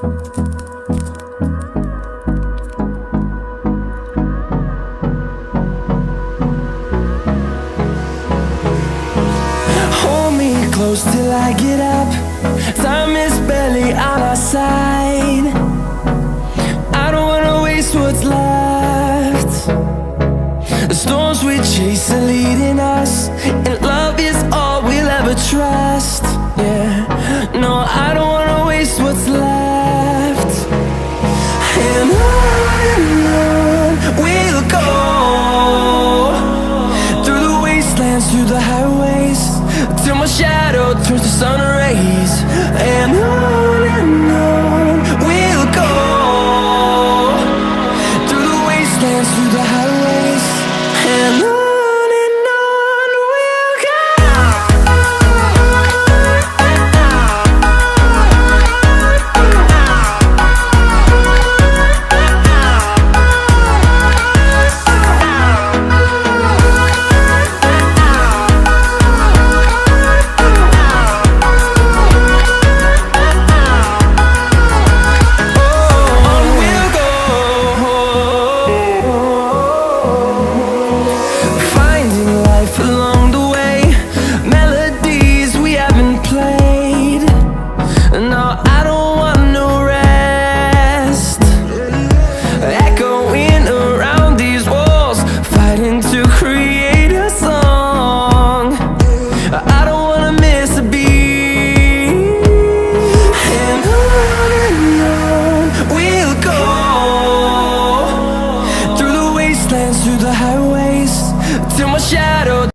Hold me close till I get up. Time is barely on our side. I don't wanna waste what's left. The storms we chase are leading us, and love is all we'll ever trust. Yeah, no, I don't wanna waste what's left.